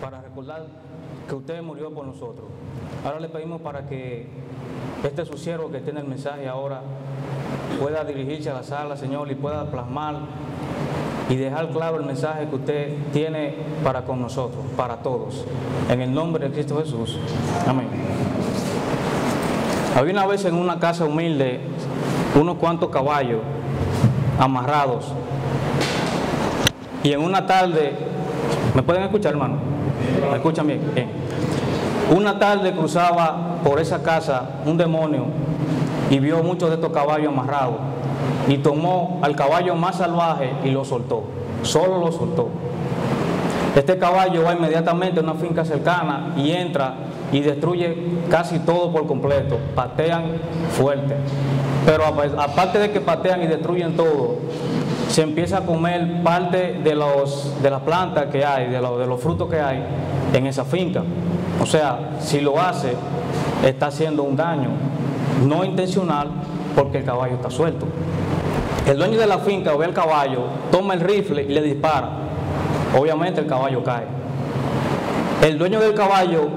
para recordar que usted murió por nosotros. Ahora le pedimos para que este su siervo que tiene el mensaje ahora pueda dirigirse a la sala, Señor, y pueda plasmar y dejar claro el mensaje que usted tiene para con nosotros, para todos. En el nombre de Cristo Jesús. Amén. Había una vez en una casa humilde unos cuantos caballos amarrados. Y en una tarde, ¿me pueden escuchar, hermano? ¿Me escuchan bien? Bien. Una tarde cruzaba por esa casa un demonio y vio muchos de estos caballos amarrados y tomó al caballo más salvaje y lo soltó, solo lo soltó. Este caballo va inmediatamente a una finca cercana y entra y destruye casi todo por completo, patean fuerte. Pero aparte de que patean y destruyen todo, se empieza a comer parte de las plantas que hay, de los frutos que hay en esa finca. O sea, si lo hace, está haciendo un daño no intencional porque el caballo está suelto. El dueño de la finca ve al caballo, toma el rifle y le dispara. Obviamente el caballo cae. El dueño del caballo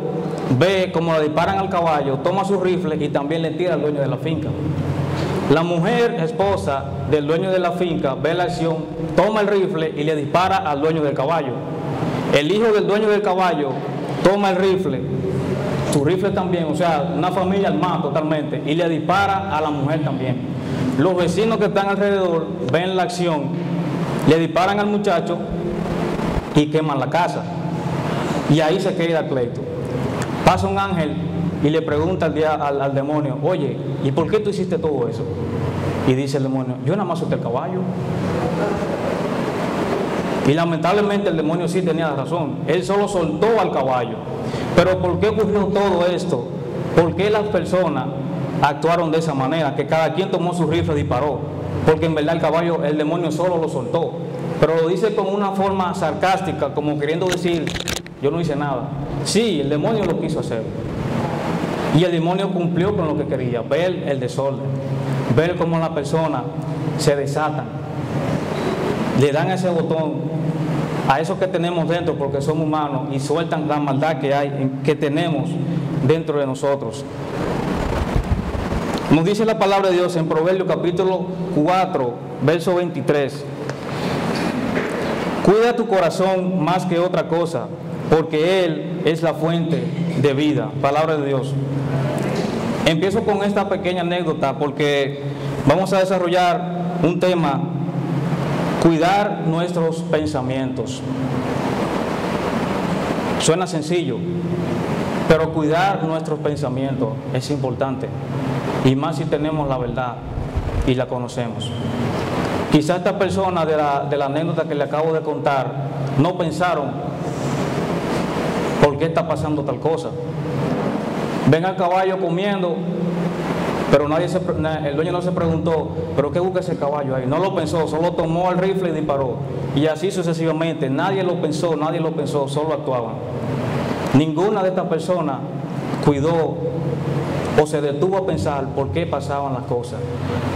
ve cómo le disparan al caballo, toma su rifle y también le tira al dueño de la finca. La mujer, esposa del dueño de la finca, ve la acción, toma el rifle y le dispara al dueño del caballo. El hijo del dueño del caballo toma el rifle, su rifle también, o sea, una familia armada totalmente, y le dispara a la mujer también. Los vecinos que están alrededor ven la acción, le disparan al muchacho y queman la casa. Y ahí se queda el pleito. Pasa un ángel y le pregunta al demonio, oye, ¿y por qué tú hiciste todo eso? Y dice el demonio, yo nada más solté el caballo. Y lamentablemente el demonio sí tenía razón, él solo soltó al caballo. Pero ¿por qué ocurrió todo esto? ¿Por qué las personas actuaron de esa manera? Que cada quien tomó su rifle y disparó. Porque en verdad el caballo, el demonio solo lo soltó. Pero lo dice con una forma sarcástica, como queriendo decir, yo no hice nada. Sí, el demonio lo quiso hacer. Y el demonio cumplió con lo que quería, ver el desorden, ver cómo las personas se desatan, le dan ese botón a eso que tenemos dentro porque somos humanos y sueltan la maldad que tenemos dentro de nosotros. Nos dice la palabra de Dios en Proverbios capítulo 4, verso 23. Cuida tu corazón más que otra cosa, porque Él es la fuente de vida. Palabra de Dios. Empiezo con esta pequeña anécdota porque vamos a desarrollar un tema: cuidar nuestros pensamientos. Suena sencillo, pero cuidar nuestros pensamientos es importante, y más si tenemos la verdad y la conocemos. Quizá esta persona de la anécdota que le acabo de contar no pensaron por qué está pasando tal cosa. Ven al caballo comiendo, pero el dueño no se preguntó, ¿pero qué busca ese caballo ahí? No lo pensó, solo tomó el rifle y disparó. Y así sucesivamente, nadie lo pensó, solo actuaban. Ninguna de estas personas cuidó o se detuvo a pensar por qué pasaban las cosas.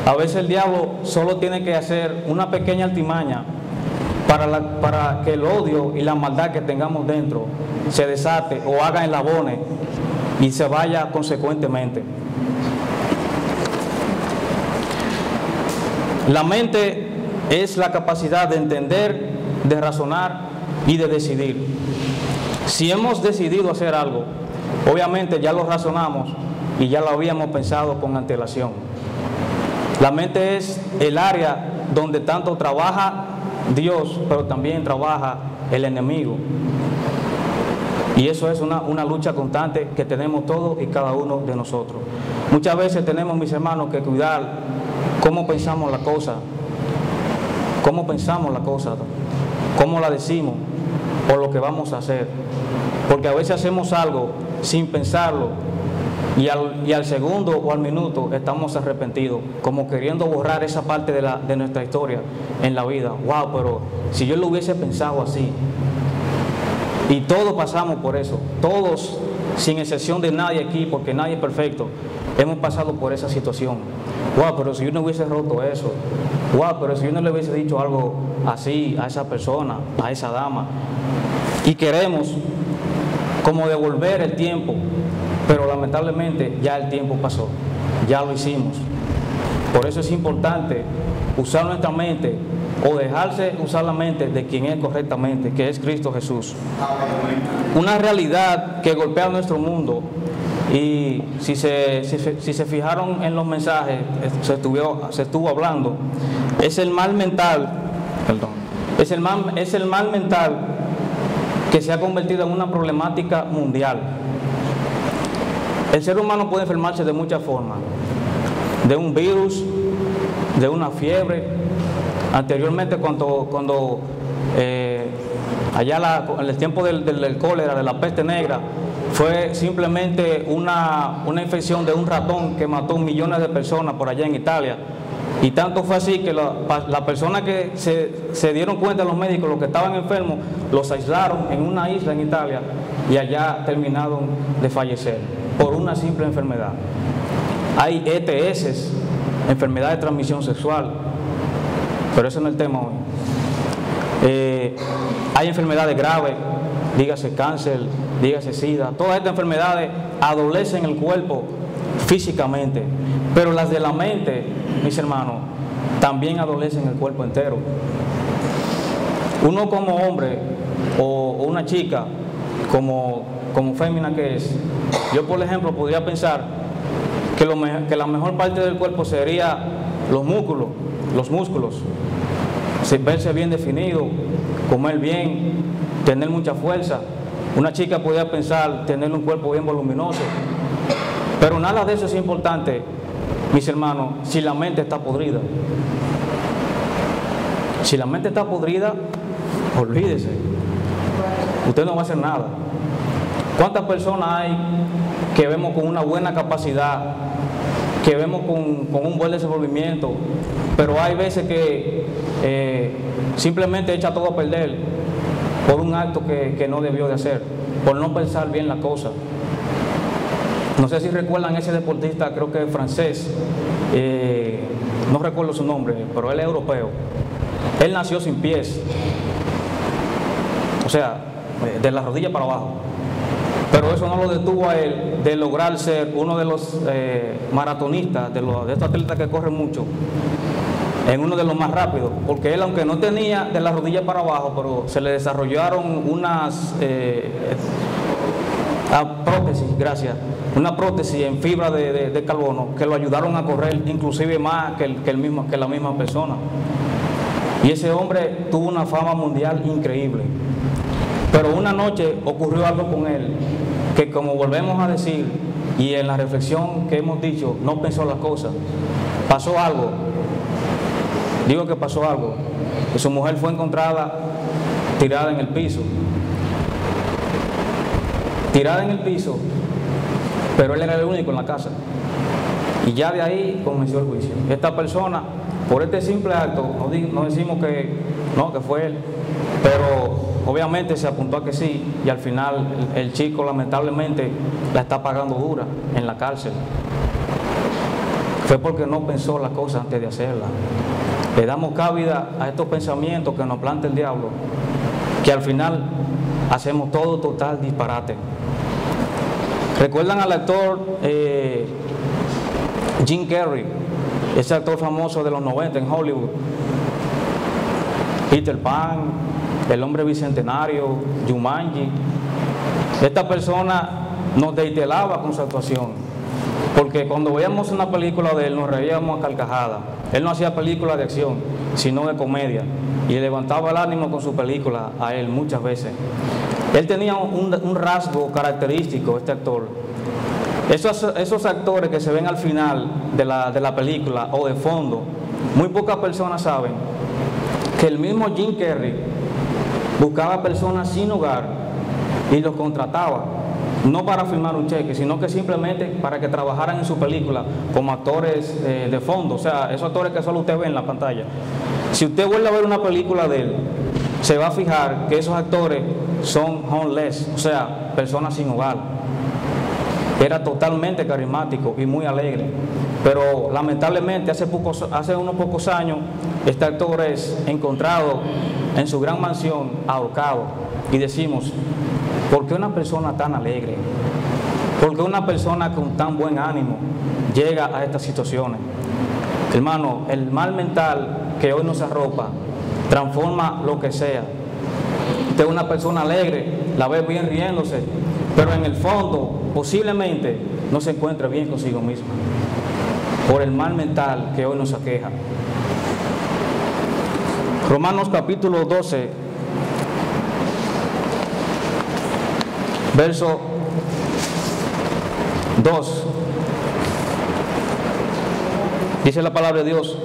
A veces el diablo solo tiene que hacer una pequeña artimaña para que el odio y la maldad que tengamos dentro se desate o haga enlabones y se vaya consecuentemente. La mente es la capacidad de entender, de razonar y de decidir. Si hemos decidido hacer algo, obviamente ya lo razonamos y ya lo habíamos pensado con antelación. La mente es el área donde tanto trabaja Dios, pero también trabaja el enemigo. Y eso es una lucha constante que tenemos todos y cada uno de nosotros. Muchas veces tenemos, mis hermanos, que cuidar cómo pensamos la cosa, cómo la decimos o lo que vamos a hacer. Porque a veces hacemos algo sin pensarlo y al segundo o al minuto estamos arrepentidos, como queriendo borrar esa parte de nuestra historia en la vida. Wow, pero si yo lo hubiese pensado así. Y todos pasamos por eso, todos, sin excepción de nadie aquí, porque nadie es perfecto, hemos pasado por esa situación. Wow, pero si yo no hubiese roto eso. Wow, pero si yo no le hubiese dicho algo así a esa persona, a esa dama. Y queremos como devolver el tiempo, pero lamentablemente ya el tiempo pasó, ya lo hicimos. Por eso es importante usar nuestra mente o dejarse usar la mente de quien es correctamente, que es Cristo Jesús. Una realidad que golpea nuestro mundo, y si se fijaron en los mensajes, se estuvo hablando, es el mal mental, es el mal mental que se ha convertido en una problemática mundial. El ser humano puede enfermarse de muchas formas, de un virus, de una fiebre. Anteriormente, cuando allá en el tiempo del cólera, de la peste negra, fue simplemente una infección de un ratón que mató millones de personas por allá en Italia. Y tanto fue así que las personas que se dieron cuenta, los médicos, los que estaban enfermos, los aislaron en una isla en Italia y allá terminaron de fallecer por una simple enfermedad. Hay ETS, enfermedad de transmisión sexual, pero ese no es el tema hoy. Hay enfermedades graves, dígase cáncer, dígase SIDA. Todas estas enfermedades adolecen el cuerpo físicamente, pero las de la mente, mis hermanos, también adolecen el cuerpo entero. Uno como hombre o una chica, como fémina que es, yo por ejemplo podría pensar que la mejor parte del cuerpo sería los músculos, verse bien definido, comer bien, tener mucha fuerza. Una chica podría pensar tener un cuerpo bien voluminoso, pero nada de eso es importante, mis hermanos, si la mente está podrida. Si la mente está podrida, olvídese, usted no va a hacer nada. ¿Cuántas personas hay que vemos con una buena capacidad, que vemos con un buen desenvolvimiento, pero hay veces que simplemente echa todo a perder por un acto que no debió de hacer, por no pensar bien la cosa? No sé si recuerdan ese deportista, creo que es francés, no recuerdo su nombre, pero él es europeo. Él nació sin pies, o sea, de la rodilla para abajo. Pero eso no lo detuvo a él de lograr ser uno de los maratonistas, de estos atletas que corren mucho, en uno de los más rápidos, porque él, aunque no tenía de la rodilla para abajo, pero se le desarrollaron unas prótesis, una prótesis en fibra de carbono que lo ayudaron a correr inclusive más que la misma persona. Y ese hombre tuvo una fama mundial increíble. Pero una noche ocurrió algo con él, que como volvemos a decir, y en la reflexión que hemos dicho, no pensó las cosas. Pasó algo. Digo que pasó algo. Que su mujer fue encontrada tirada en el piso. Tirada en el piso, pero él era el único en la casa. Y ya de ahí comenzó el juicio. Esta persona, por este simple acto, no decimos que fue él, pero obviamente se apuntó a que sí, y al final el chico lamentablemente la está pagando dura en la cárcel. Fue porque no pensó las cosas antes de hacerlas. Le damos cabida a estos pensamientos que nos planta el diablo, que al final hacemos todo total disparate. ¿Recuerdan al actor Jim Carrey? Ese actor famoso de los 90 en Hollywood. Peter Pan, El Hombre Bicentenario, Jumanji. Esta persona nos deleitaba con su actuación, porque cuando veíamos una película de él nos reíamos a carcajadas. Él no hacía películas de acción, sino de comedia, y levantaba el ánimo con su película a él muchas veces. Él tenía un rasgo característico, este actor. Esos actores que se ven al final de la película o de fondo, muy pocas personas saben que el mismo Jim Carrey buscaba personas sin hogar y los contrataba, no para firmar un cheque, sino que simplemente para que trabajaran en su película como actores de fondo, o sea, esos actores que solo usted ve en la pantalla. Si usted vuelve a ver una película de él, se va a fijar que esos actores son homeless, o sea, personas sin hogar. Era totalmente carismático y muy alegre, pero lamentablemente hace unos pocos años este actor es encontrado en su gran mansión ahorcado, y decimos, ¿Por qué una persona tan alegre? ¿Por qué una persona con tan buen ánimo llega a estas situaciones? Hermano, el mal mental que hoy nos arropa transforma lo que sea. Usted es una persona alegre, la ve bien riéndose, pero en el fondo posiblemente no se encuentre bien consigo misma por el mal mental que hoy nos aqueja. Romanos capítulo 12, verso 2. Dice la palabra de Dios: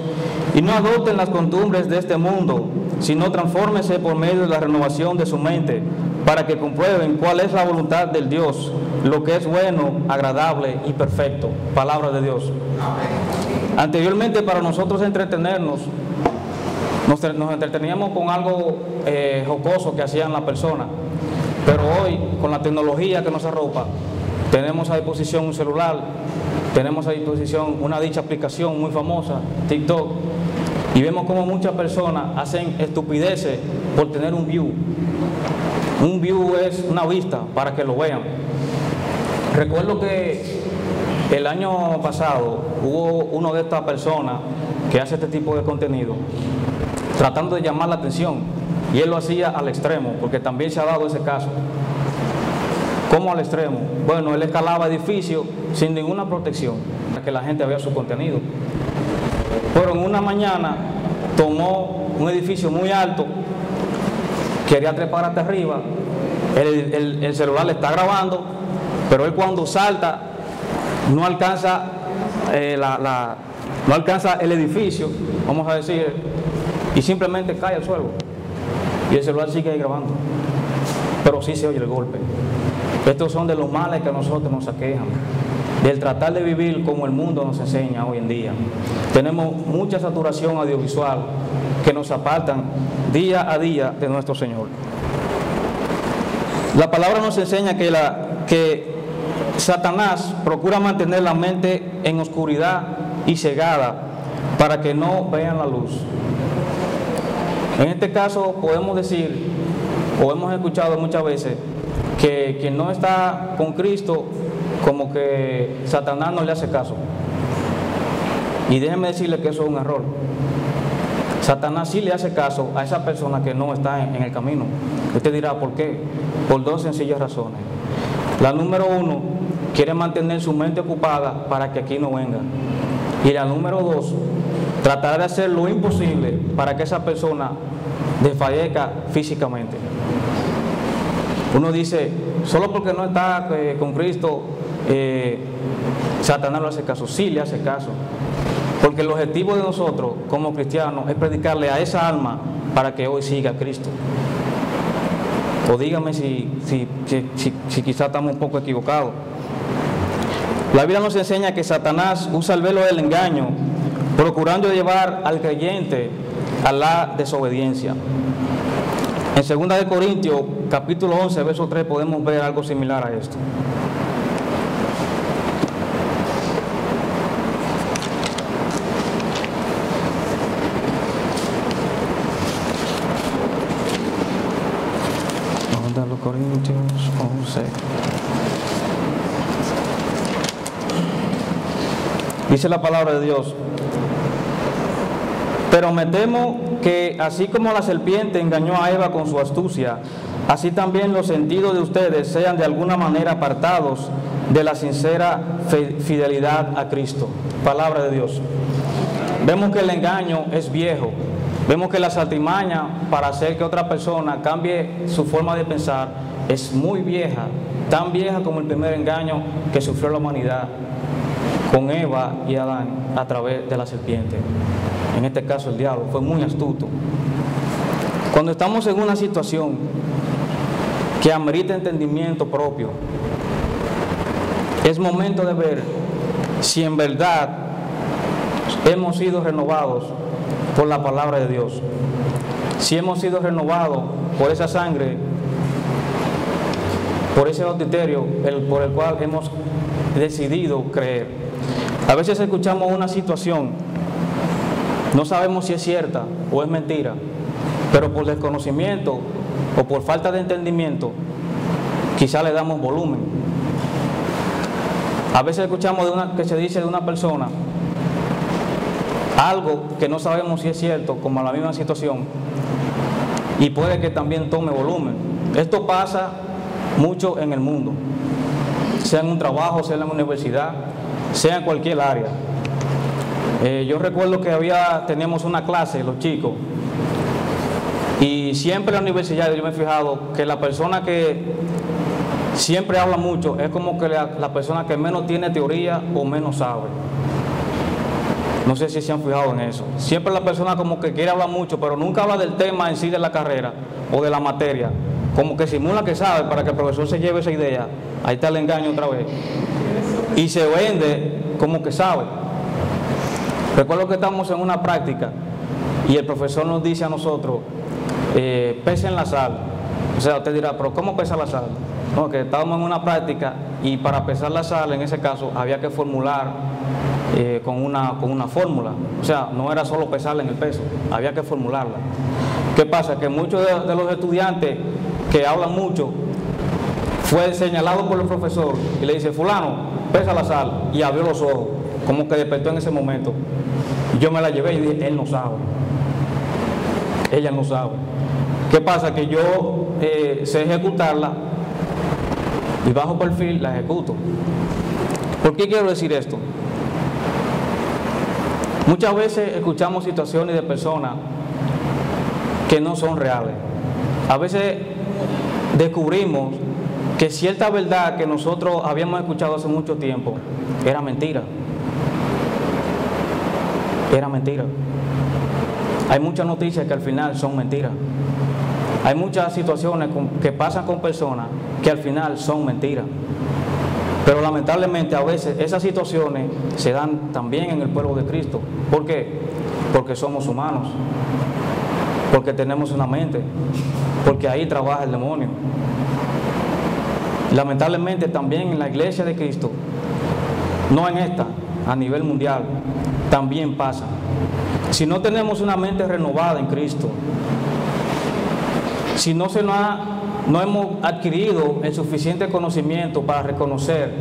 y no adopten las costumbres de este mundo, sino transfórmense por medio de la renovación de su mente, para que comprueben cuál es la voluntad del Dios, lo que es bueno, agradable y perfecto. Palabra de Dios. Anteriormente, para nosotros entretenernos, nos entreteníamos con algo jocoso que hacían las personas, pero hoy, con la tecnología que nos arropa, tenemos a disposición un celular, tenemos a disposición una dicha aplicación muy famosa, TikTok, y vemos como muchas personas hacen estupideces por tener un view. Un view es una vista para que lo vean. Recuerdo que el año pasado hubo uno de estas personas que hace este tipo de contenido tratando de llamar la atención, y él lo hacía al extremo, porque también se ha dado ese caso. ¿Cómo al extremo? Bueno, él escalaba edificios sin ninguna protección para que la gente vea su contenido. Pero en una mañana tomó un edificio muy alto, quería trepar hasta arriba, el celular le está grabando, pero él cuando salta no alcanza no alcanza el edificio, vamos a decir, y simplemente cae al suelo. Y el celular sigue ahí grabando, pero sí se oye el golpe. Estos son de los males que a nosotros nos aquejan, del tratar de vivir como el mundo nos enseña hoy en día. Tenemos mucha saturación audiovisual que nos apartan día a día de nuestro Señor. La palabra nos enseña que Satanás procura mantener la mente en oscuridad y cegada para que no vean la luz. En este caso podemos decir, o hemos escuchado muchas veces, que quien no está con Cristo, como que Satanás no le hace caso. Y déjenme decirle que eso es un error. Satanás sí le hace caso a esa persona que no está en el camino. Usted dirá, ¿por qué? Por dos sencillas razones. La número uno, quiere mantener su mente ocupada para que aquí no venga. Y la número dos, tratar de hacer lo imposible para que esa persona desfallezca físicamente. Uno dice, solo porque no está con Cristo, Satanás no le hace caso. Sí le hace caso, porque el objetivo de nosotros como cristianos es predicarle a esa alma para que hoy siga a Cristo. O dígame si quizás estamos un poco equivocados. La Biblia nos enseña que Satanás usa el velo del engaño, procurando llevar al creyente a la desobediencia. En 2 de Corintios, capítulo 11, verso 3, podemos ver algo similar a esto. Corintios 11. Dice la palabra de Dios: pero me temo que así como la serpiente engañó a Eva con su astucia, así también los sentidos de ustedes sean de alguna manera apartados de la sincera fidelidad a Cristo. Palabra de Dios. Vemos que el engaño es viejo. Vemos que la artimaña para hacer que otra persona cambie su forma de pensar es muy vieja, tan vieja como el primer engaño que sufrió la humanidad con Eva y Adán a través de la serpiente. En este caso el diablo fue muy astuto. Cuando estamos en una situación que amerita entendimiento propio, es momento de ver si en verdad hemos sido renovados por la palabra de Dios, si hemos sido renovados por esa sangre, por ese bautisterio por el cual hemos decidido creer. A veces escuchamos una situación, no sabemos si es cierta o es mentira, pero por desconocimiento o por falta de entendimiento quizá le damos volumen. A veces escuchamos que se dice de una persona algo que no sabemos si es cierto, como la misma situación, y puede que también tome volumen. Esto pasa mucho en el mundo, sea en un trabajo, sea en la universidad, sea en cualquier área. Yo recuerdo que teníamos una clase, los chicos, y siempre en la universidad yo me he fijado que la persona que siempre habla mucho es como que la persona que menos tiene teoría o menos sabe. No sé si se han fijado en eso. Siempre la persona como que quiere hablar mucho, pero nunca habla del tema en sí de la carrera o de la materia. Como que simula que sabe para que el profesor se lleve esa idea. Ahí está el engaño otra vez. Y se vende como que sabe. Recuerdo que estamos en una práctica y el profesor nos dice a nosotros, pesen la sal. O sea, usted dirá, pero ¿cómo pesa la sal? No, que estábamos en una práctica y para pesar la sal, en ese caso, había que formular con una fórmula. O sea, no era solo pesarla en el peso, había que formularla. ¿Qué pasa? Que muchos de los estudiantes que hablan mucho fue señalado por el profesor y le dice, fulano, pesa la sal, y abrió los ojos, como que despertó en ese momento. Yo me la llevé y dije, él no sabe, ella no sabe. ¿Qué pasa? Que yo sé ejecutarla y bajo perfil la ejecuto. ¿Por qué quiero decir esto? Muchas veces escuchamos situaciones de personas que no son reales. A veces descubrimos que cierta verdad que nosotros habíamos escuchado hace mucho tiempo era mentira. Era mentira. Hay muchas noticias que al final son mentiras. Hay muchas situaciones que pasan con personas que al final son mentiras. Pero lamentablemente a veces esas situaciones se dan también en el pueblo de Cristo. ¿Por qué? Porque somos humanos, porque tenemos una mente, porque ahí trabaja el demonio. Lamentablemente también en la iglesia de Cristo, no en esta, a nivel mundial, también pasa. Si no tenemos una mente renovada en Cristo, si no hemos adquirido el suficiente conocimiento para reconocer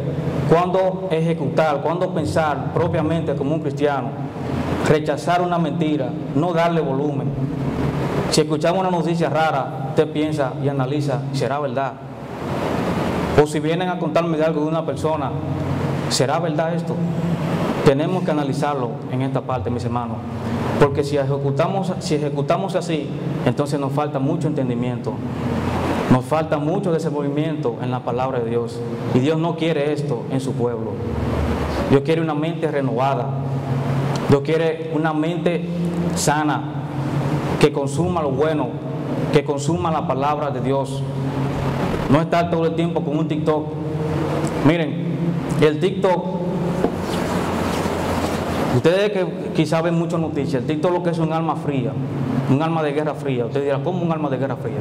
cuándo ejecutar, cuándo pensar propiamente como un cristiano, rechazar una mentira, no darle volumen. Si escuchamos una noticia rara, usted piensa y analiza, ¿será verdad? O si vienen a contarme de algo de una persona, ¿será verdad esto? Tenemos que analizarlo en esta parte, mis hermanos, porque si ejecutamos así, entonces nos falta mucho entendimiento. Nos falta mucho desenvolvimiento en la palabra de Dios. Y Dios no quiere esto en su pueblo. Dios quiere una mente renovada. Dios quiere una mente sana, que consuma lo bueno, que consuma la palabra de Dios. No estar todo el tiempo con un TikTok. Miren, el TikTok, ustedes que quizás ven muchas noticias, el TikTok lo que es un arma fría, un arma de guerra fría. Ustedes dirán, ¿cómo un arma de guerra fría?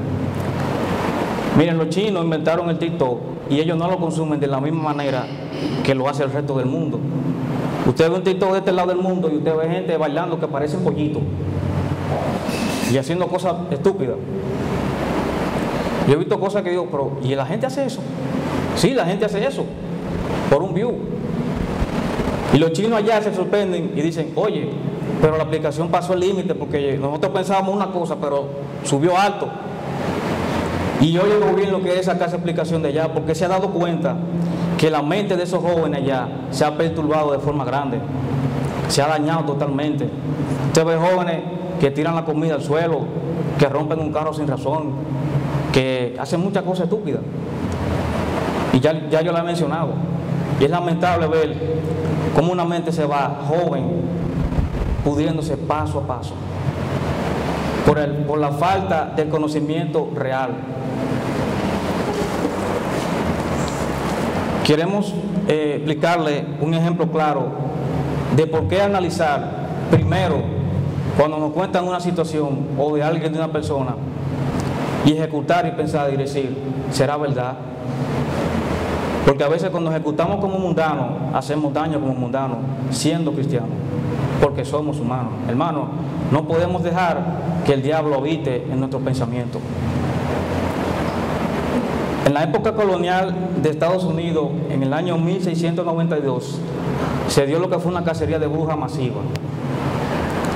Miren, los chinos inventaron el TikTok y ellos no lo consumen de la misma manera que lo hace el resto del mundo. Usted ve un TikTok de este lado del mundo y usted ve gente bailando que parecen pollitos y haciendo cosas estúpidas. Yo he visto cosas que digo, pero ¿y la gente hace eso? Sí, la gente hace eso por un view. Y los chinos allá se sorprenden y dicen, oye, pero la aplicación pasó el límite porque nosotros pensábamos una cosa, pero subió alto. Y yo llevo bien lo que es sacar esa explicación de allá, porque se ha dado cuenta que la mente de esos jóvenes allá se ha perturbado de forma grande, se ha dañado totalmente. Usted ve jóvenes que tiran la comida al suelo, que rompen un carro sin razón, que hacen muchas cosas estúpidas. Y ya yo la he mencionado. Y es lamentable ver cómo una mente se va joven, pudriéndose paso a paso, por la falta del conocimiento real. Queremos explicarle un ejemplo claro de por qué analizar primero cuando nos cuentan una situación o de alguien, de una persona, y ejecutar y pensar y decir, ¿será verdad? Porque a veces cuando ejecutamos como mundanos, hacemos daño como mundanos, siendo cristianos, porque somos humanos. Hermanos, no podemos dejar que el diablo habite en nuestros pensamientos. En la época colonial de Estados Unidos, en el año 1692, se dio lo que fue una cacería de brujas masiva.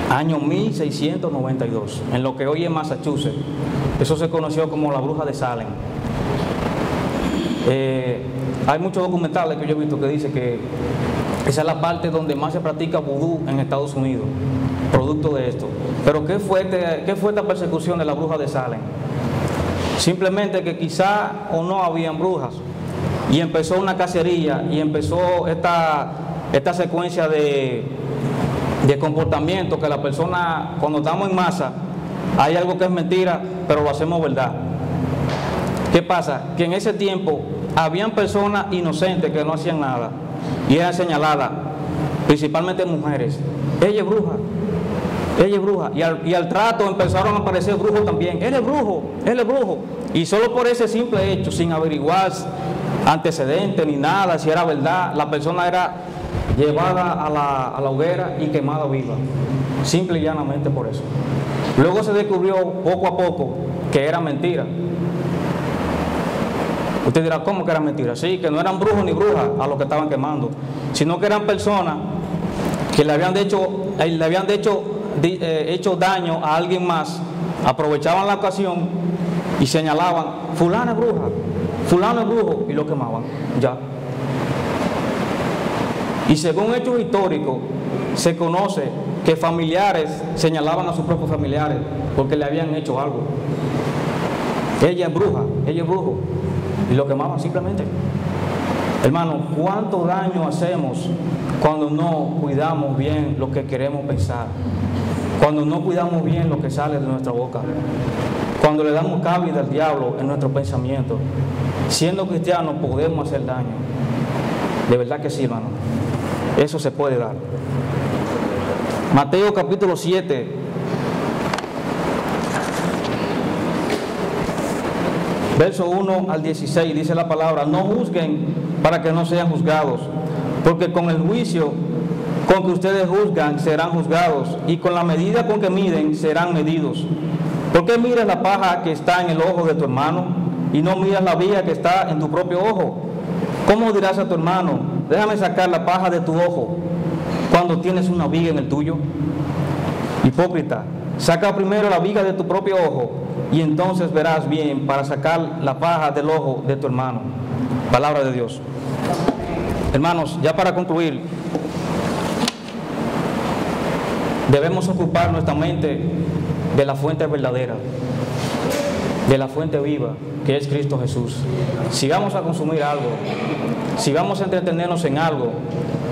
Año 1692, en lo que hoy es Massachusetts. Eso se conoció como la bruja de Salem. Hay muchos documentales que yo he visto que dicen que esa es la parte donde más se practica vudú en Estados Unidos, producto de esto. Pero ¿qué fue esta persecución de la bruja de Salem? Simplemente que quizá o no habían brujas, y empezó una cacería, y empezó esta secuencia de comportamiento que la persona, cuando estamos en masa, hay algo que es mentira, pero lo hacemos verdad. ¿Qué pasa? Que en ese tiempo habían personas inocentes que no hacían nada y eran señaladas, principalmente mujeres. Ella es bruja, ella es bruja. Y al trato empezaron a aparecer brujos también. Él es brujo, él es brujo. Y solo por ese simple hecho, sin averiguar antecedentes ni nada, si era verdad, la persona era llevada a la hoguera y quemada viva. Simple y llanamente por eso. Luego se descubrió poco a poco que era mentira. Usted dirá, ¿cómo que era mentira? Sí, que no eran brujos ni brujas a los que estaban quemando, sino que eran personas que le habían hecho daño a alguien más, aprovechaban la ocasión y señalaban, fulano es bruja, fulano es brujo, y lo quemaban, ya. Y según hechos históricos, se conoce que familiares señalaban a sus propios familiares porque le habían hecho algo. Ella es bruja, ella es brujo, y lo quemaban simplemente. Hermano, ¿cuánto daño hacemos cuando no cuidamos bien lo que queremos pensar? Cuando no cuidamos bien lo que sale de nuestra boca. Cuando le damos cabida al diablo en nuestro pensamiento. Siendo cristianos podemos hacer daño. De verdad que sí, hermano. Eso se puede dar. Mateo capítulo 7. Verso 1 al 16 dice la palabra: no juzguen para que no sean juzgados, porque con el juicio con que ustedes juzgan serán juzgados, y con la medida con que miden serán medidos. ¿Por qué miras la paja que está en el ojo de tu hermano y no miras la viga que está en tu propio ojo? ¿Cómo dirás a tu hermano, déjame sacar la paja de tu ojo, cuando tienes una viga en el tuyo? Hipócrita, saca primero la viga de tu propio ojo, y entonces verás bien para sacar la paja del ojo de tu hermano. Palabra de Dios. Hermanos, ya para concluir, debemos ocupar nuestra mente de la fuente verdadera, de la fuente viva, que es Cristo Jesús. Si vamos a consumir algo, si vamos a entretenernos en algo,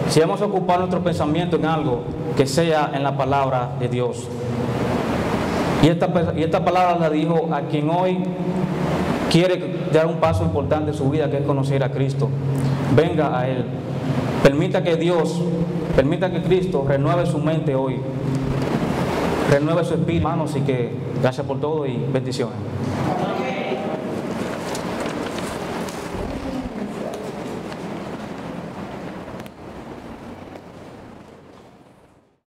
si vamos a ocupar nuestro pensamiento en algo, que sea en la palabra de Dios. Y esta palabra la dijo a quien hoy quiere dar un paso importante en su vida, que es conocer a Cristo. Venga a Él. Permita que Cristo renueve su mente hoy. Renueve su espíritu, hermanos, y que gracias por todo y bendiciones.